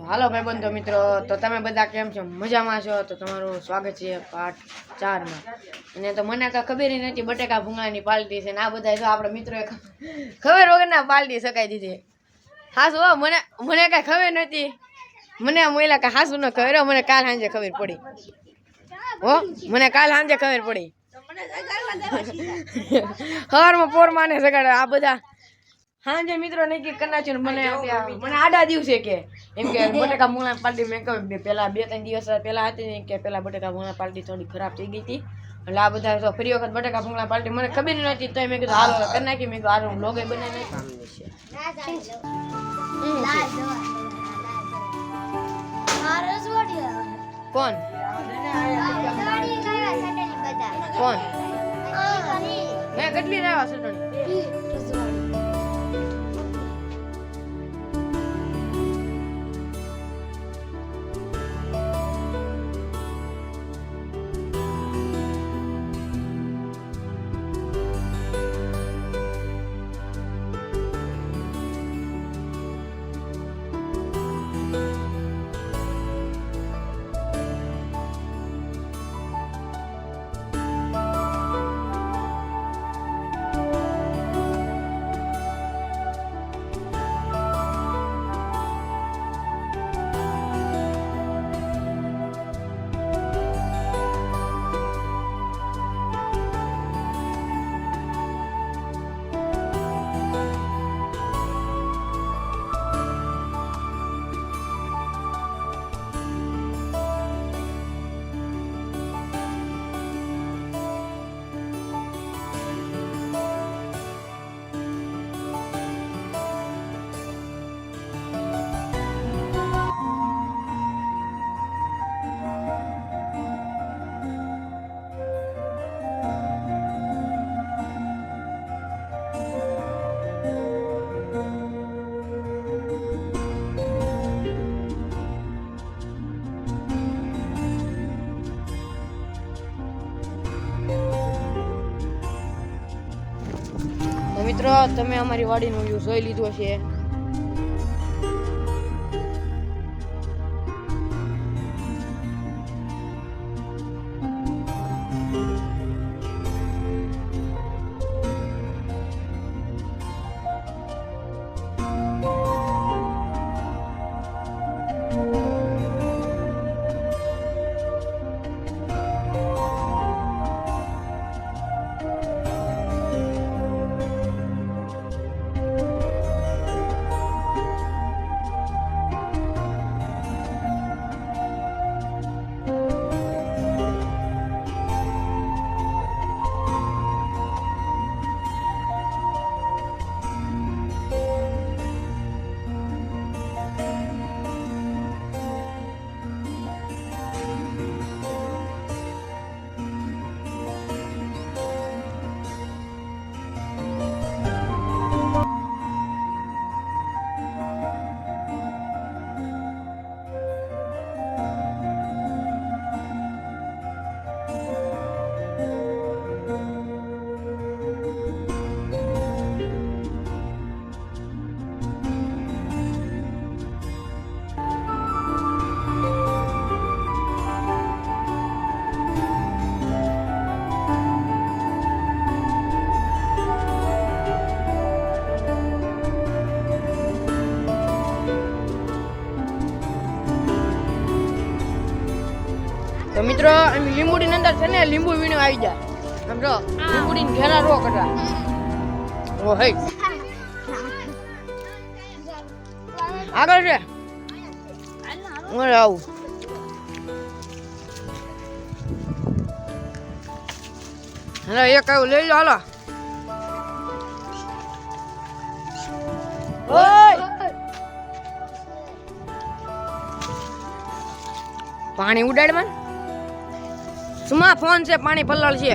હાલો ભાઈબંધો મિત્રો, તો તમે બધા કેમ છો? મજામાં છો? તો તમારું સ્વાગત છે પાર્ટ 4 માં. અને તો મને તો ખબર નથી બટેકા ભૂંગળાની પાર્ટી છે ને આ બધા જો આપણે મિત્રોએ ખબર વગરના પાર્ટી શકાઈ દીધી. હાસુ મને મને કઈ ખબર નથી. મને મોઈલા કે હાસુ ન ખબર, મને કાલ સાંજે ખબર પડી. હો મને કાલ સાંજે ખબર પડી. હવારમાં પોર માને સગાડે આ બધા હાંજે મિત્રો નક્કી કરી નાખ્યું. મને આડા દિવસે કે એમ કે બટેકા ભૂંગળા પાર્ટી મેં કહ્યું પેલા 2-3 દિવસ પહેલા હતી કે પેલા બટેકા ભૂંગળા પાર્ટી થોડી ખરાબ થઈ ગઈ હતી એટલે આ બધા તો ફરી વખત બટેકા ભૂંગળા પાર્ટી મને ખબર નથી તો મેં કીધું હાલો કરી નાખી. મેં કીધું હાલો લોગે બનાવી કોણ કોણ મેં કેટલી લાવ્યા ચટણી મિત્રો તમે અમારી વાડીનો વ્યૂ જોઈ લીધો છે. તો મિત્રો આમ લીંબુડી અંદર છે ને લીંબુ વીણો આવી જાય આમ જો લીંબુડી ને ઘેરા રો કરા ઓ હે આગળ છે હું આવું હાલો એક આવું લઈ લો હાલો ઓય પાણી ઉડાડ માં સુમા ફોન છે પાણી પલ્લળ છે.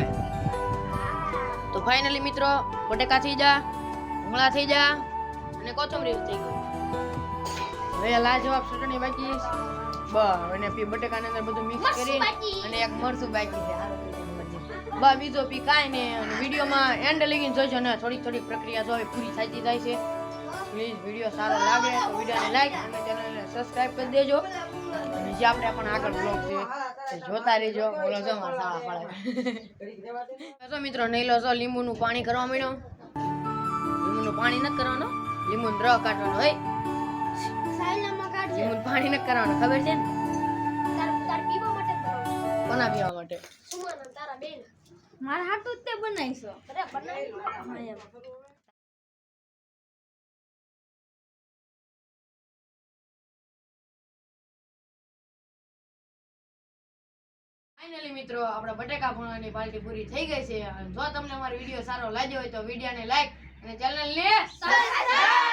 તો ફાઇનલી મિત્રો બટેકા થઈ જા ભૂંગળા થઈ જા અને કોથમરી થઈ ગઈ. હવે લાજવાબ ચટણી બાકી બસ અને પી બટેકા ની અંદર બધું મિક્સ કરી અને એક મરચું બાકી છે બસ બીજો પી કાઈ ને અને વિડિયોમાં એન્ડ લગીને જોજો ને થોડી પ્રક્રિયા જો પૂરી થતી જાય છે. પ્લીઝ વિડિયો સારો લાગે તો વિડિયોને લાઈક અને ચેનલને સબસ્ક્રાઇબ કરી દેજો અને જે આપણે પણ આગળ બ્લોગ છે તે જોતા રહેજો. બોલો જો મારા સાળા ફળે તો મિત્રો નહીં લો છો લીંબુનું પાણી કરવા માંડ્યો. લીંબુનું પાણી નથી કરવાનું, લીંબુનો રસ કાઢવાનો હોય. લીંબુનું પાણી નથી કરવાનું, ખબર છે ને? કોના પીવા માટે? મારા હાટું જ તે બનાવીશો. ફાઇનલી મિત્રો આપણે બટેકા ભૂણવાની પાર્ટી પૂરી થઈ ગઈ છે. અને જો તમને અમારો વિડીયો સારો લાગ્યો હોય તો વિડીયોને લાઈક અને ચેનલને સબસ્ક્રાઇબ